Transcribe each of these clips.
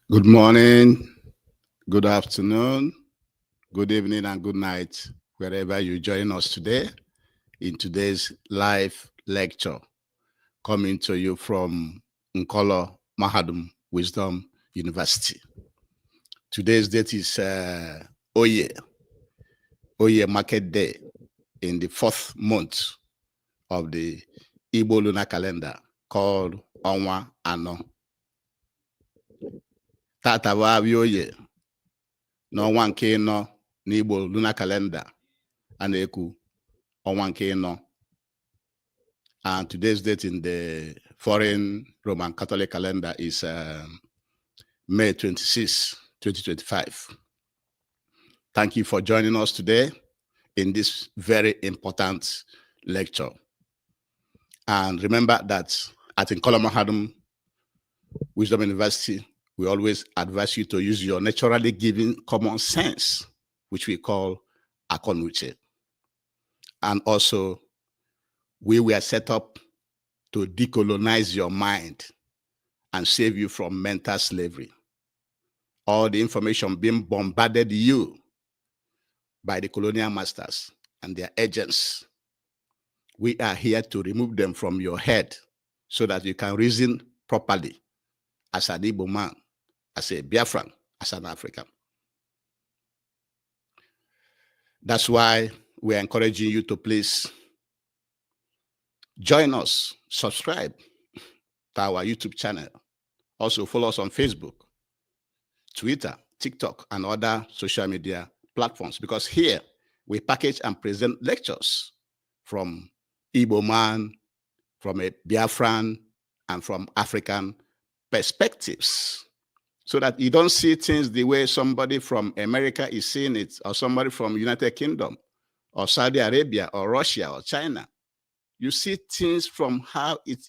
Good morning, good afternoon, good evening, and good night, wherever you join us today in today's live lecture, coming to you from Nkolo Mahadum Wisdom University. Today's date is Oye Market Day in the 4th month of the Igbo lunar calendar called Onwa Ano. Tatawa Oye. N'ọnwa nke ịnọ n'Igbo lunar calendar a na-ekwu ọnwa nke ịnọ, and today's date in the foreign Roman Catholic calendar is May 26, 2025. Thank you for joining us today in this very important lecture. And remember that at Nkolo Mahadum Wisdom University, we always advise you to use your naturally given common sense, which we call akonuche. And also, we were set up to decolonize your mind and save you from mental slavery. All the information being bombarded you by the colonial masters and their agents, we are here to remove them from your head so that you can reason properly as an Igbo man, as a Biafran, as an African. That's why we're encouraging you to please join us, subscribe to our YouTube channel. Also follow us on Facebook, Twitter, TikTok, and other social media platforms, because here we package and present lectures from Igbo man, from a Biafran, and from African perspectives, so that you don't see things the way somebody from America is seeing it, or somebody from United Kingdom, or Saudi Arabia, or Russia, or China. You see things from how it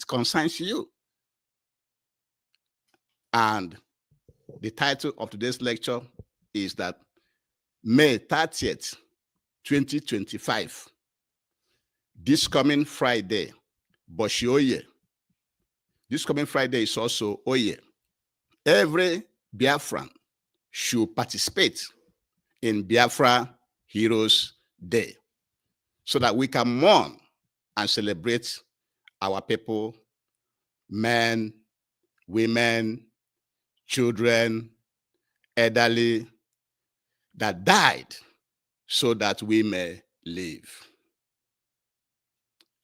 concerns you. And the title of today's lecture is that May 30th, 2025, this coming Friday, Boshi Oye. This coming Friday is also Oye. Every Biafran should participate in Bafra Heroes Day so that we can mourn and celebrate our people, men, women, children, elderly, that died so that we may live.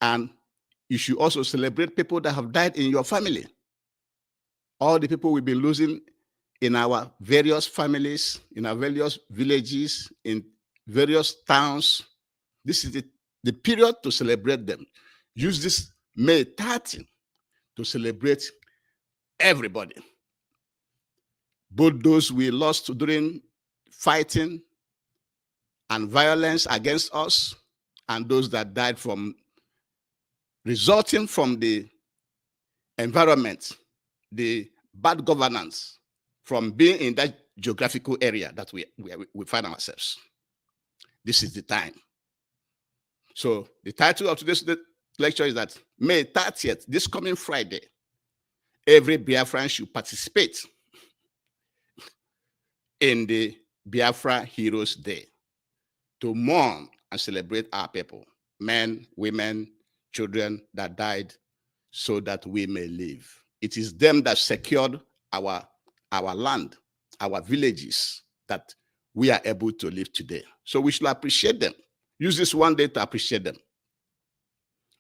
And you should also celebrate people that have died in your family. All the people we've been losing in our various families, in our various villages, in various towns. This is the period to celebrate them. Use this May 30 to celebrate everybody. Both those we lost during fighting and violence against us, and those that died from resulting from the environment, the bad governance, from being in that geographical area that we find ourselves. This is the time. So the title of today's lecture is that May 30th, this coming Friday, every Biafran should participate in the Bafra Heroes Day to mourn and celebrate our people, men, women, children that died so that we may live. It is them that secured our land, our villages, that we are able to live today. So we should appreciate them. Use this one day to appreciate them.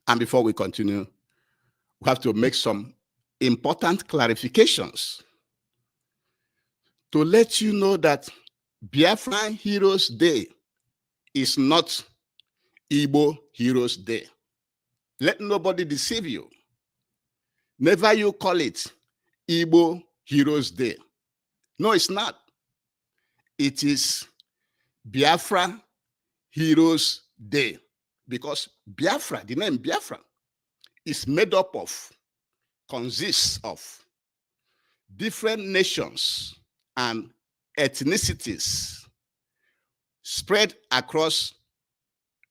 And before we continue, we have to make some important clarifications to let you know that Biafra Heroes Day is not Igbo Heroes Day. Let nobody deceive you. Never you call it Igbo Heroes Day. No, it's not. It is Biafra Heroes Day, because Biafra, the name Biafra, is made up of, consists of different nations and ethnicities spread across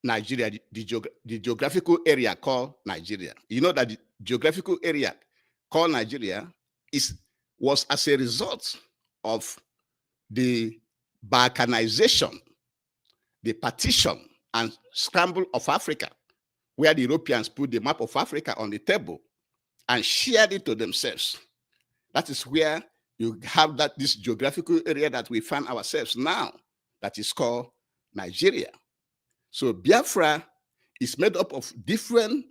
Nigeria, the geographical area called Nigeria. You know that the geographical area called Nigeria is was as a result of the balkanization, the partition and scramble of Africa, where the Europeans put the map of Africa on the table and shared it to themselves. That is where you have this geographical area that we find ourselves now, that is called Nigeria. So Biafra is made up of different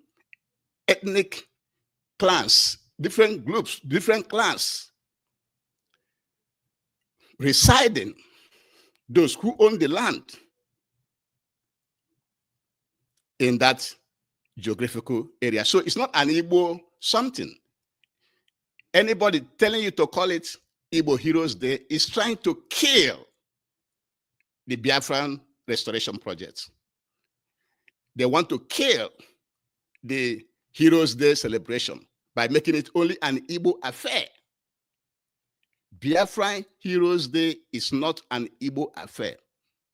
ethnic clans, different groups, different clans residing, those who own the land in that geographical area. So it's not an Igbo something. Anybody telling you to call it Igbo Heroes Day is trying to kill the Biafran restoration project. They want to kill the Heroes Day celebration by making it only an Igbo affair. Biafran Heroes Day is not an Igbo affair.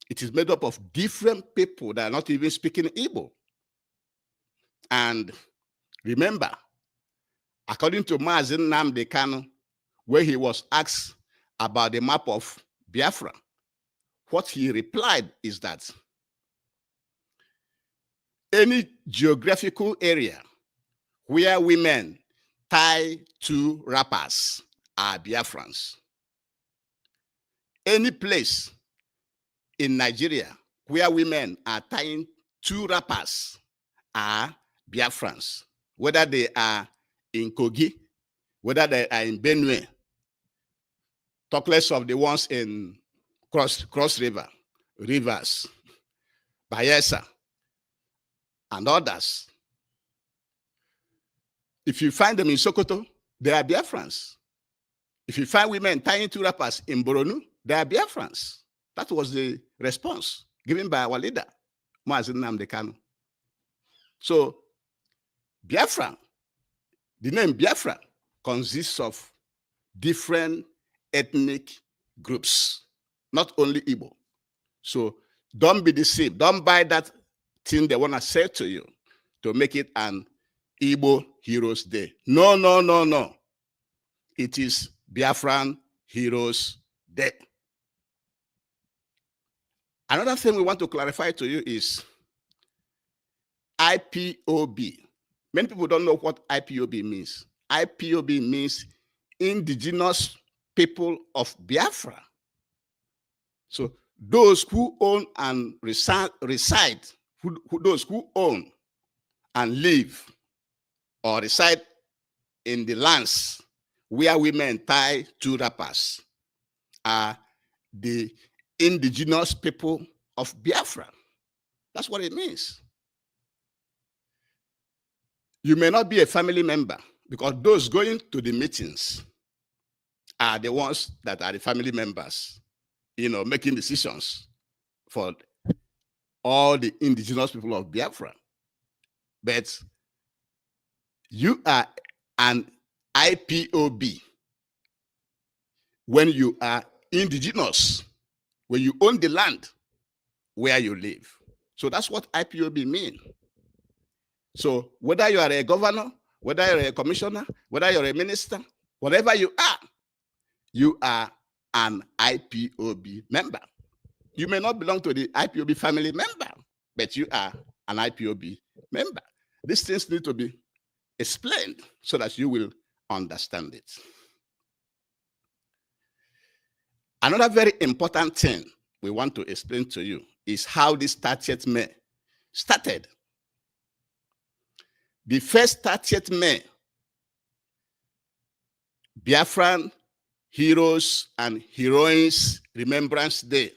It is made up of different people that are not even speaking Igbo. And remember, according to Mazi Nnamdi Kanu, where he was asked about the map of Biafra, what he replied is that any geographical area where women tie two wrappers are Biafrans. Any place in Nigeria where women are tying two wrappers are Biafrans, whether they are in Kogi, whether they are in Benue, talk less of the ones in Cross River, Rivers, Bayelsa, and others. If you find them in Sokoto, they are Biafrans. If you find women tying two wrappers in Boronu, they are Biafrans. That was the response given by our leader, Mazi Nnamdi Kanu. So Biafra, the name Biafra consists of different ethnic groups, not only Igbo. So don't be deceived. Don't buy that thing they want to say to you to make it an Igbo Heroes Day. No, no, no, no. It is Biafran Heroes Day. Another thing we want to clarify to you is IPOB. Many people don't know what IPOB means. IPOB means Indigenous People of Biafra. So those who own and reside, those who own and live or reside in the lands where women tie two wrappers are the Indigenous People of Biafra. That's what it means. You may not be a family member because those going to the meetings are the ones that are the family members, making decisions for all the Indigenous people of Biafra. But you are an IPOB when you are indigenous, when you own the land where you live. So that's what IPOB means. So whether you are a governor, whether you're a commissioner, whether you're a minister, whatever you are an IPOB member. You may not belong to the IPOB family member, but you are an IPOB member. These things need to be explained so that you will understand it. Another very important thing we want to explain to you is how this 30th May started. The first 30th May, Biafran Heroes and Heroines Remembrance Day,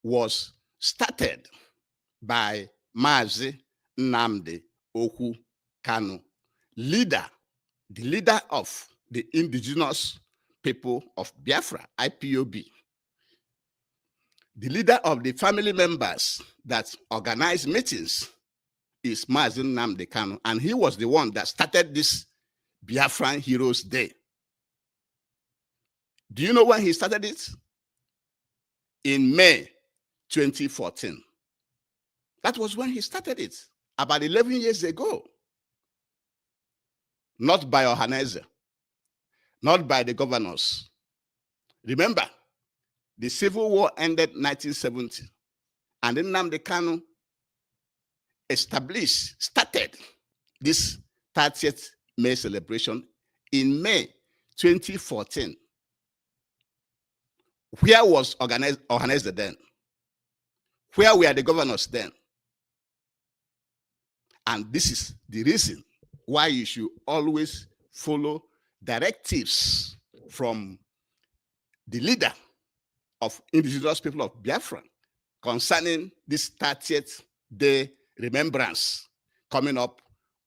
was started by Mazi Nnamdi Kanu, the leader of the Indigenous People of Biafra, IPOB. The leader of the family members that organized meetings is Mazi Nnamdi Kanu, and he was the one that started this Biafran Heroes Day. Do you know when he started it? In May 2014. That was when he started it, about 11 years ago. Not by Ohaneze. not by the governors. Remember, the Civil War ended 1970, and then Nnamdi Kanu started this 30th May celebration in May 2014. Where was organized then? Where were the governors then? And this is the reason why you should always follow directives from the leader of indigenous people of Biafra concerning this 30th day remembrance coming up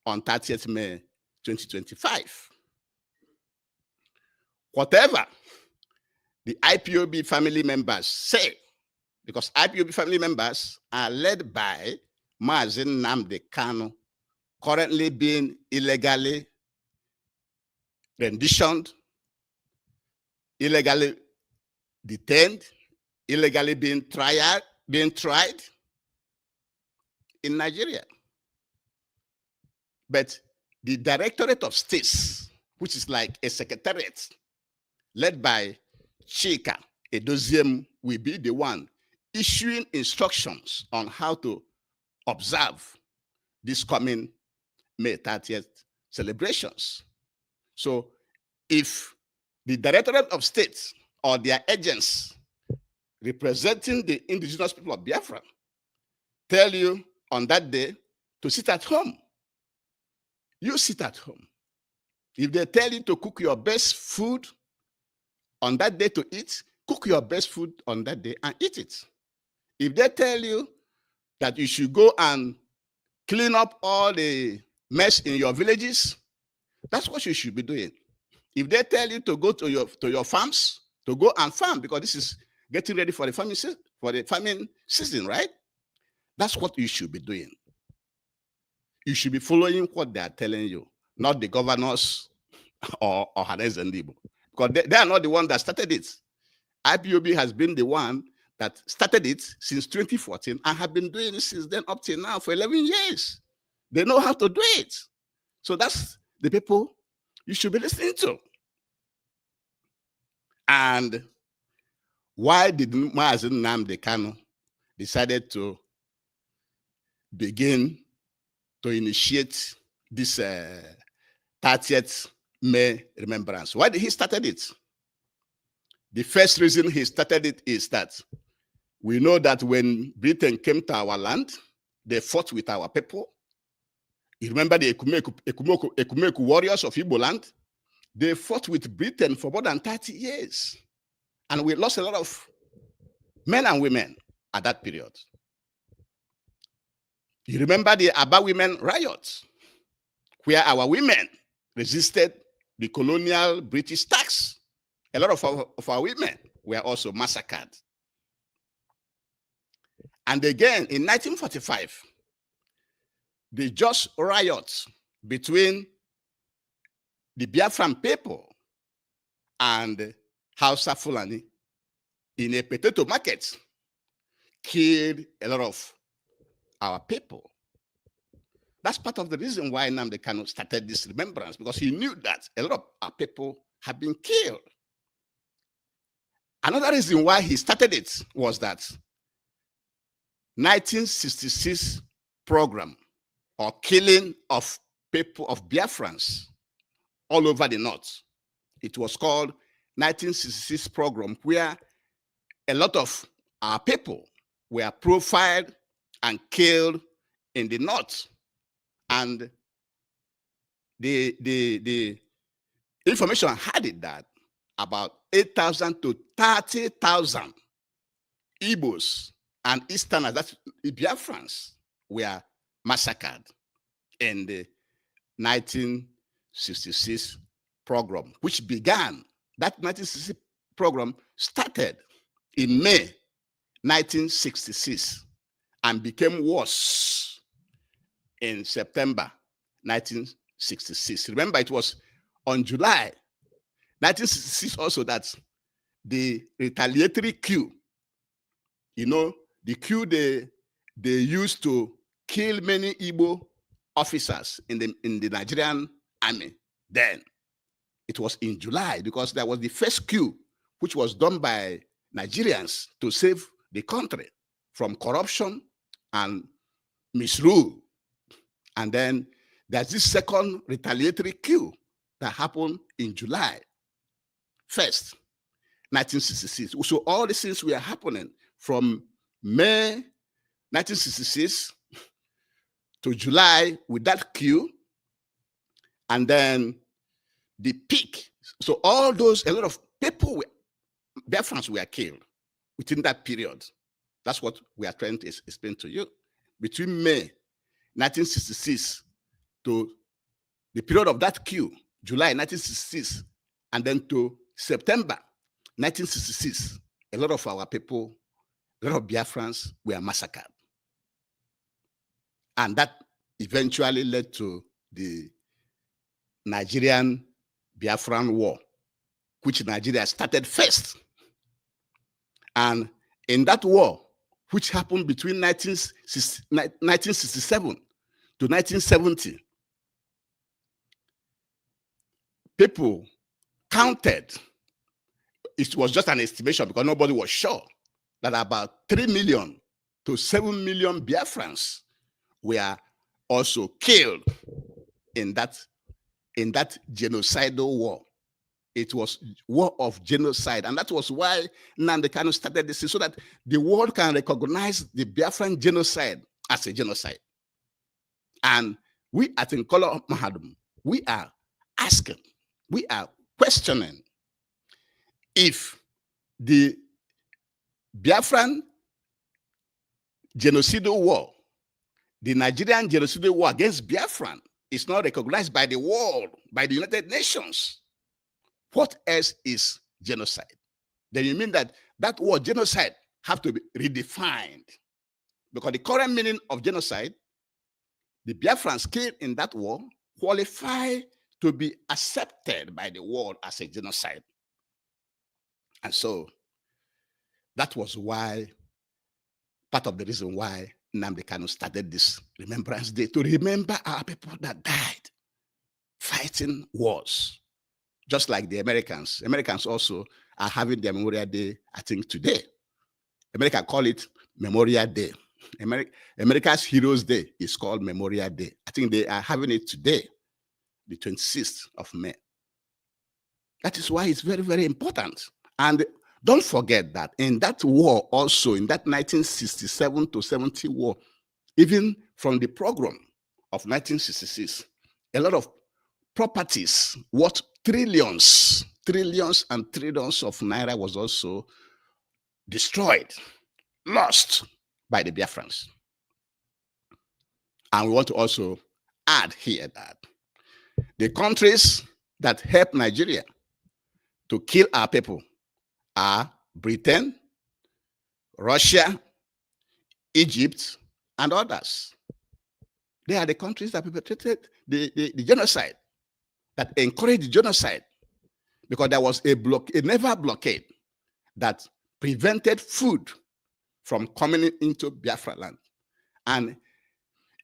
on 30th May 2025. Whatever the IPOB family members say, because IPOB family members are led by Mazen Nnamdi Kanu, currently being illegally renditioned, illegally detained, illegally being tried in Nigeria. But the Directorate of States, which is like a secretariat led by Chika Edoziem, will be the one issuing instructions on how to observe this coming May 30th celebrations. So if the Directorate of States or their agents representing the indigenous people of Biafra tell you on that day to sit at home, you sit at home. If they tell you to cook your best food on that day to eat, cook your best food on that day and eat it. If they tell you that you should go and clean up all the mess in your villages, that's what you should be doing. If they tell you to go to your farms, to go and farm, because this is getting ready for the farming season, right? That's what you should be doing. You should be following what they are telling you, not the governors or Hanez and Igbo, because they are not the one that started it. IPOB has been the one that started it since 2014 and have been doing it since then up till now for 11 years. They know how to do it. So that's the people you should be listening to. And why did Mazen Nnamdi Kanu decided to begin to initiate this 30th May remembrance? Why did he started it? The first reason he started it is that we know that when Britain came to our land, they fought with our people. You remember the Ekumeku warriors of Igbo land? They fought with Britain for more than 30 years. And we lost a lot of men and women at that period. You remember the Aba women riots, where our women resisted the colonial British tax. A lot of our women were also massacred. And again, in 1945, the just riots between the Biafran people and Hausa Fulani in a potato market killed a lot of our people. That's part of the reason why Nnamdi Kanu started this remembrance, because he knew that a lot of our people had been killed. Another reason why he started it was that 1966 program or killing of people of Biafrans all over the north. It was called 1966 program, where a lot of our people were profiled and killed in the north. And the information I had it that about 8,000 to 30,000 Igbos and Easterners, that's Biafrans, were massacred in the 1966 program, which began, that 1966 program started in May 1966 and became worse in September 1966. Remember, it was on July 1966 also that the retaliatory coup, you know, the coup they used to kill many Igbo officers in the Nigerian army then. It was in July because there was the first coup, which was done by Nigerians to save the country from corruption and misrule. And then there's this second retaliatory coup that happened in July 1st, 1966. So all these things were happening from May 1966 to July with that coup, and then the peak. So all those, a lot of people, Biafrans were killed within that period. That's what we are trying to explain to you. Between May 1966 to the period of that coup, July 1966, and then to September 1966, a lot of our people, a lot of Biafrans were massacred. And that eventually led to the Nigerian Biafran War, which Nigeria started first. And in that war, which happened between 1967 to 1970, people counted, it was just an estimation because nobody was sure, that about 3 million to 7 million Biafrans were also killed in that genocidal war. It was war of genocide. And that was why Nnamdi Kanu started this, so that the world can recognize the Biafran genocide as a genocide. And we at Nkolo Mahadum, we are asking, we are questioning if the Biafran genocidal war, the Nigerian genocidal war against Biafran, is not recognized by the world, by the United Nations. What else is genocide? Then you mean that that word genocide have to be redefined, because the current meaning of genocide, the Biafrans killed in that war, qualify to be accepted by the world as a genocide. And so that was why, part of the reason why Nnamdi Kanu started this Remembrance Day, to remember our people that died fighting wars. Just like the Americans. Americans also are having their Memorial Day, I think, today. America call it Memorial Day. America's Heroes Day is called Memorial Day. I think they are having it today, the 26th of May. That is why it's very, very important. And don't forget that in that war also, in that 1967 to 70 war, even from the program of 1966, a lot of properties worth trillions and trillions of naira was also destroyed, lost by the Biafrans. And we want to also add here that the countries that helped Nigeria to kill our people are Britain, Russia, Egypt, and others. They are the countries that perpetrated the genocide, that encouraged the genocide, because there was a naval blockade that prevented food from coming into Biafra land. And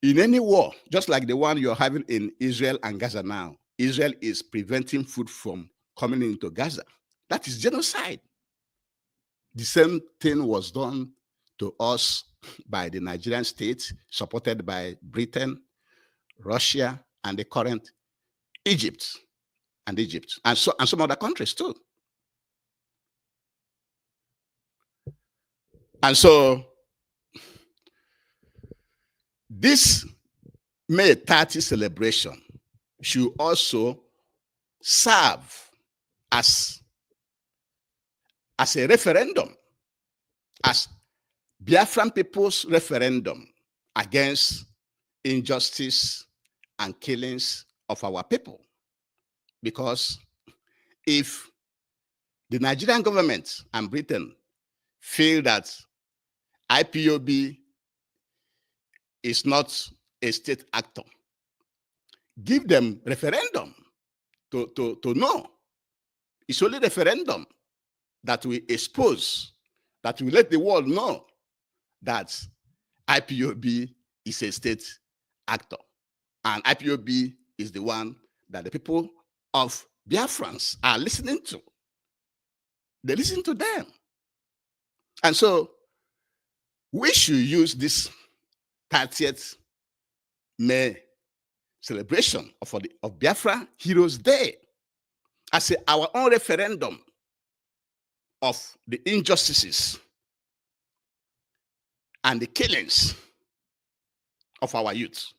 in any war, just like the one you're having in Israel and Gaza now, Israel is preventing food from coming into Gaza. That is genocide. The same thing was done to us by the Nigerian state, supported by Britain, Russia, and the current Egypt, and some other countries too. And so this May 30 celebration should also serve as a referendum, as Biafran people's referendum against injustice and killings of our people. Because if the Nigerian government and Britain feel that IPOB is not a state actor, give them referendum to know. It's only referendum that will expose, that will let the world know that IPOB is a state actor. And IPOB is the one that the people of Biafrans are listening to. They listen to them. And so we should use this 30th May celebration of Bafra Heroes Day as our own referendum of the injustices and the killings of our youth.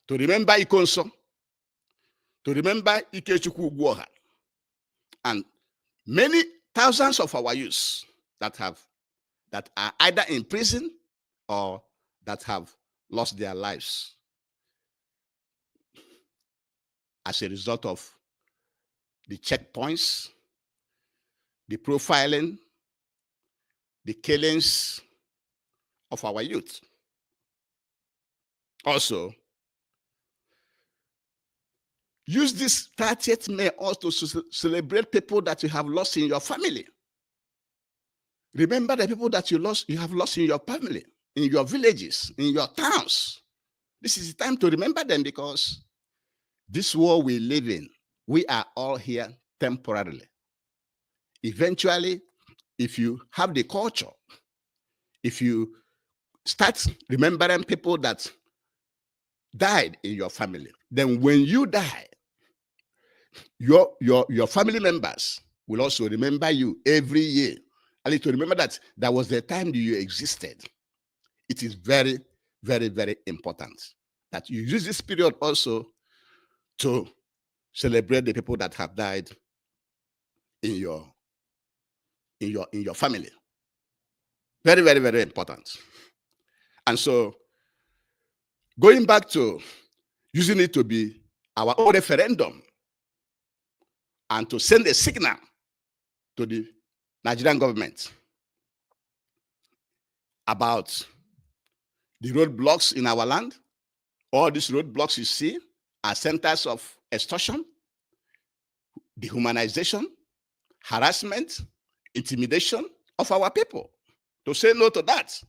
To remember Ikonso, to remember Ikechukwu Ugwoha, and many thousands of our youths that are either in prison or that have lost their lives as a result of the checkpoints, the profiling, the killings of our youth. Also, use this 30th May also to celebrate people that you have lost in your family. Remember the people that you have lost in your family, in your villages, in your towns. This is the time to remember them, because this world we live in, we are all here temporarily. Eventually, if you have the culture, if you start remembering people that died in your family, then when you die, your family members will also remember you every year. And to remember that there was the time that you existed. It is very, very, very important that you use this period also to celebrate the people that have died in your family. Very, very, very important. And so going back to using it to be our own referendum and to send a signal to the Nigerian government about the roadblocks in our land. All these roadblocks you see are centers of extortion, dehumanization, harassment, intimidation of our people. To say no to that.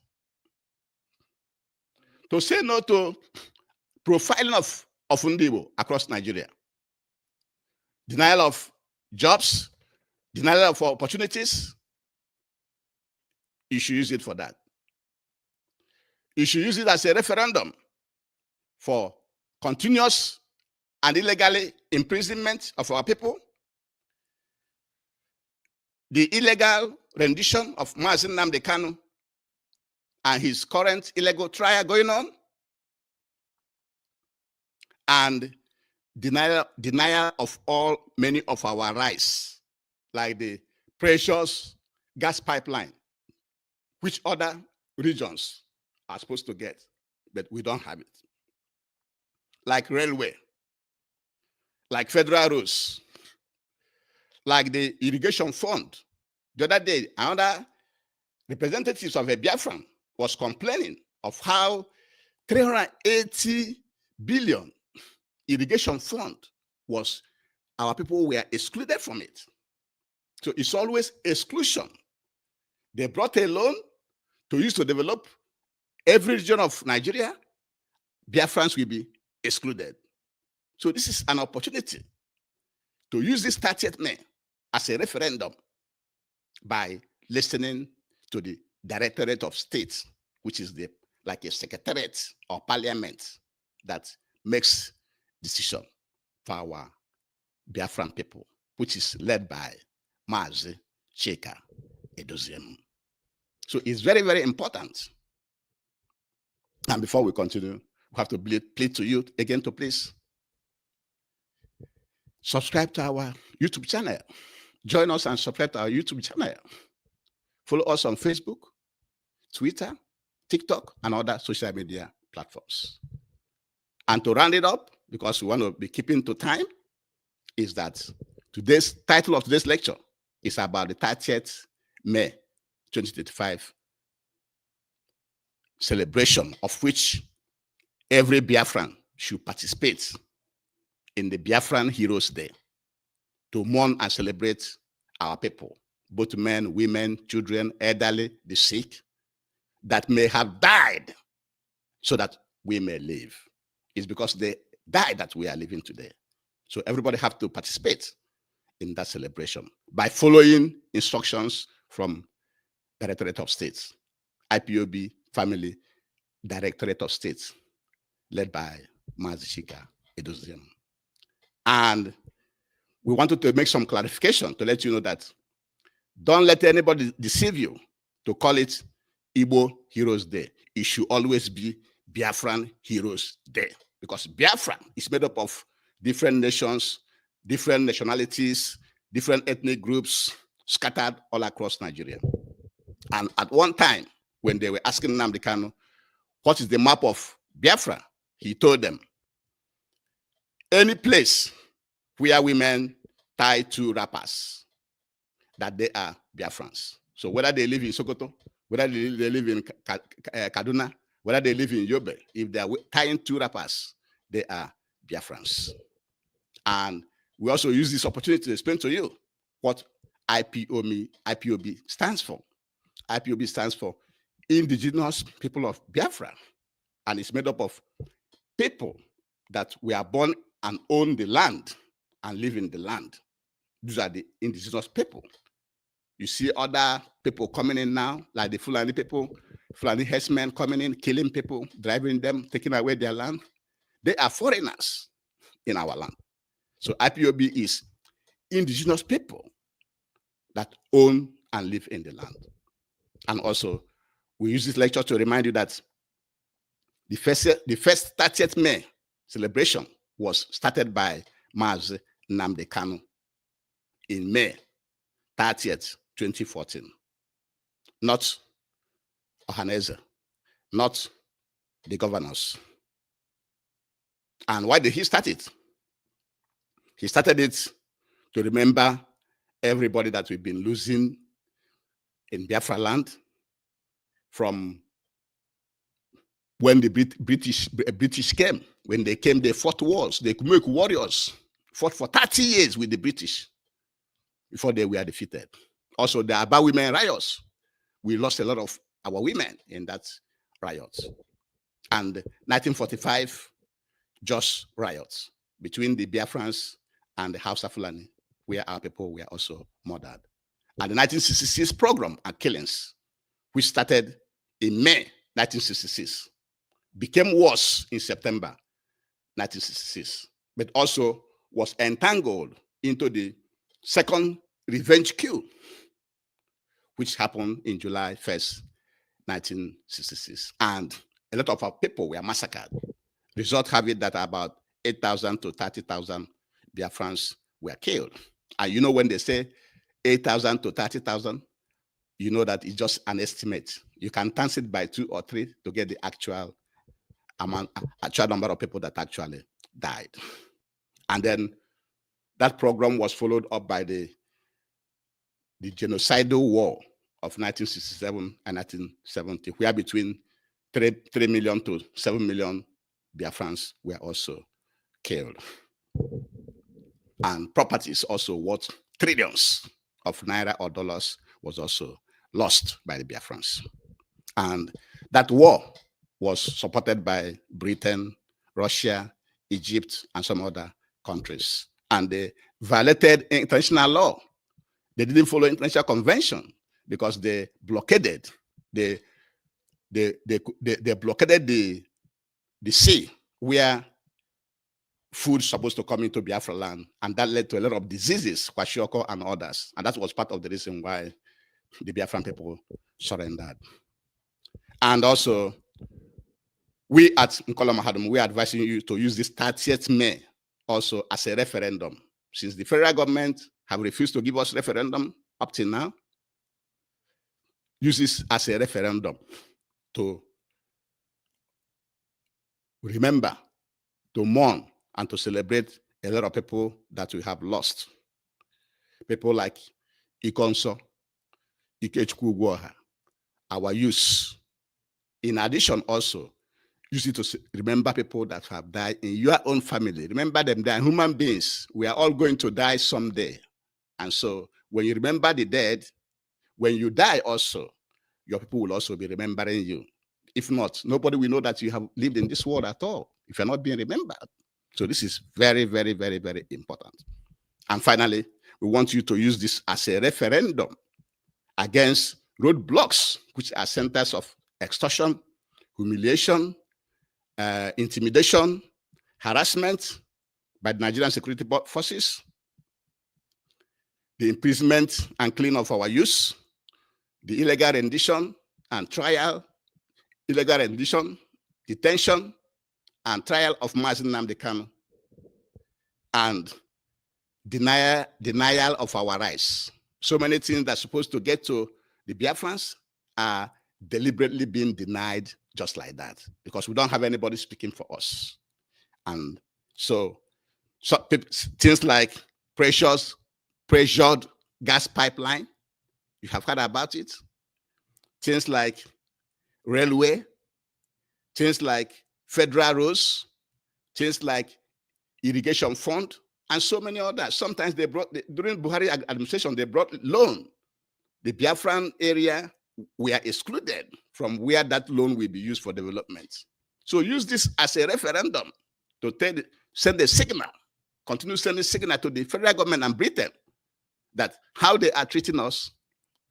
To say no to profiling of Ndibo across Nigeria. Denial of jobs, denial of opportunities. You should use it for that. You should use it as a referendum for continuous and illegally imprisonment of our people, the illegal rendition of Mazi Nnamdi Kanu and his current illegal trial going on, and denial of many of our rights, like the precious gas pipeline, which other regions are supposed to get, but we don't have it. Like railway, like federal roads, like the irrigation fund. The other day, another representatives of a Biafran was complaining of how 380 billion irrigation fund was, our people were excluded from it. So it's always exclusion. They brought a loan to use to develop every region of Nigeria. Biafrans will be excluded. So this is an opportunity to use this 30th May as a referendum by listening to the Directorate of State, which is like a secretariat or parliament that makes decision for our Biafran people, which is led by Mazi Chika Edoziem. So it's very, very important. And before we continue, we have to plead to you again to please subscribe to our YouTube channel. Join us and subscribe to our YouTube channel. Follow us on Facebook, Twitter, TikTok, and other social media platforms. And to round it up, because we want to be keeping to time, is that today's title of today's lecture is about the 30th May 2025 celebration, of which every Biafran should participate in the Biafran Heroes Day to mourn and celebrate our people, both men, women, children, elderly, the sick, that may have died so that we may live. It's because they died that we are living today. So everybody have to participate in that celebration by following instructions from Directorate of States, IPOB Family Directorate of States, led by Mazishika Edoziem. And we wanted to make some clarification to let you know that don't let anybody deceive you to call it Igbo Heroes Day. It should always be Biafran Heroes Day, because Biafra is made up of different nations, different nationalities, different ethnic groups scattered all across Nigeria. And at one time, when they were asking Nnamdi Kanu, what is the map of Biafra? He told them, any place where women tie two wrappers, that they are Biafrans. So whether they live in Sokoto, whether they live in Kaduna, whether they live in Yobe, if they are tying two wrappers, they are Biafrans. And we also use this opportunity to explain to you what IPOB stands for. IPOB stands for Indigenous People of Biafra, and it's made up of people that were born and own the land and live in the land. These are the indigenous people. You see other people coming in now, like the Fulani people, Fulani herdsmen coming in, killing people, driving them, taking away their land. They are foreigners in our land. So IPOB is indigenous people that own and live in the land. And also, we use this lecture to remind you that the first 30th May celebration was started by Mazi Nnamdi Kanu in May 30th, 2014. Not Ohaneze, not the governors. And why did he start it? He started it to remember everybody that we've been losing in Biafra land from when the British came. When they came, they fought wars. They could make warriors, fought for 30 years with the British before they were defeated. Also, the Aba women riots. We lost a lot of our women in that riot. And 1945, Jos riots between the Biafrans and the Hausa Fulani, where our people were also murdered. And the 1966 program and killings, which started in May 1966, became worse in September 1966, but also was entangled into the second revenge coup, which happened in July 1st, 1966. And a lot of our people were massacred. Result have it that about 8,000 to 30,000 Biafrans were killed. And you know, when they say 8,000 to 30,000, you know that it's just an estimate. You can times it by 2 or 3 to get the actual amount, actual number of people that actually died. And then that program was followed up by the genocidal war of 1967 and 1970, where between 3 million to 7 million Biafrans were also killed. And properties also worth trillions of naira or dollars was also lost by the Biafrans. And that war was supported by Britain, Russia, Egypt, and some other countries. And they violated international law. They didn't follow international convention because they blockaded they blockaded the sea where food supposed to come into Biafra land, and that led to a lot of diseases, kwashiorkor and others. And that was part of the reason why the Biafran people surrendered. And also, we at Nkola Mahadum, we are advising you to use this 30th May also as a referendum. Since the federal government have refused to give us referendum up till now, use this as a referendum to remember, to mourn, and to celebrate a lot of people that we have lost. People like Ikonso, Ikechukwu Ugwoha, our youth. In addition, also, use it to remember people that have died in your own family. Remember them, they are human beings. We are all going to die someday. And so when you remember the dead, when you die also, your people will also be remembering you. If not, nobody will know that you have lived in this world at all, if you're not being remembered. So this is very, very, very, very important. And finally, we want you to use this as a referendum against roadblocks, which are centers of extortion, humiliation, intimidation, harassment by the Nigerian security forces, the imprisonment and cleaning of our youth, the illegal rendition and trial, illegal rendition, detention, and trial of Mazi Nnamdi Kanu, and denial of our rights. So many things that are supposed to get to the Biafrans are deliberately being denied just like that, because we don't have anybody speaking for us. And so things like pressured gas pipeline, you have heard about it. Things like railway, things like federal roads, things like irrigation fund, and so many others. Sometimes they brought, during Buhari administration, they brought loan. The Biafran area were excluded from where that loan will be used for development. So use this as a referendum to send a signal, continue sending signal to the federal government and Britain that how they are treating us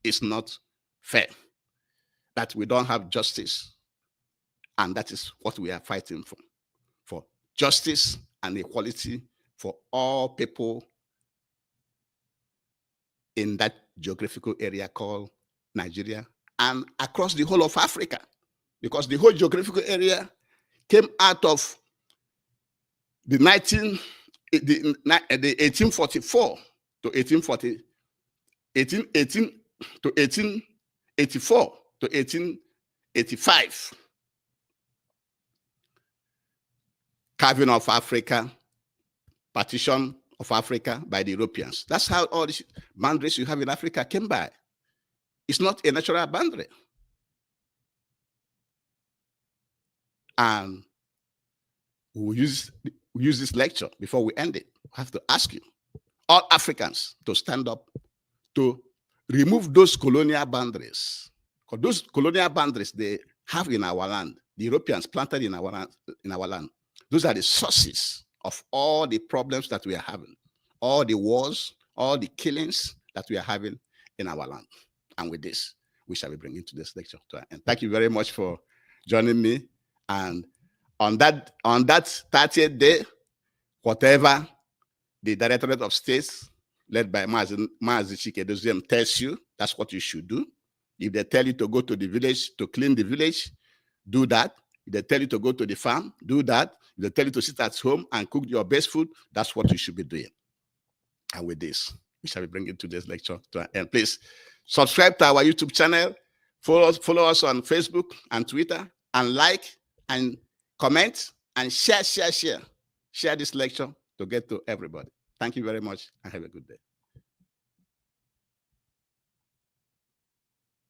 is not fair, that we don't have justice. And that is what we are fighting for justice and equality for all people in that geographical area called Nigeria and across the whole of Africa, because the whole geographical area came out of the 1844 to 1884 to 1885 carving of Africa, partition of Africa by the Europeans. That's how all these boundaries you have in Africa came by. It's not a natural boundary. And we'll use this lecture before we end it. I have to ask you, all Africans, to stand up to remove those colonial boundaries. Because those colonial boundaries they have in our land, the Europeans planted in our land, those are the sources of all the problems that we are having, all the wars, all the killings that we are having in our land. And with this, we shall be bringing to this lecture to an end. Thank you very much for joining me. And on that 30th day, whatever the Directorate of States, led by Mazi Chike tells you, that's what you should do. If they tell you to go to the village to clean the village, do that. If they tell you to go to the farm, do that. If they tell you to sit at home and cook your best food, that's what you should be doing. And with this, we shall be bringing today's lecture to an end. Please subscribe to our YouTube channel, follow us on Facebook and Twitter, and like and comment and share this lecture to get to everybody. Thank you very much and have a good day.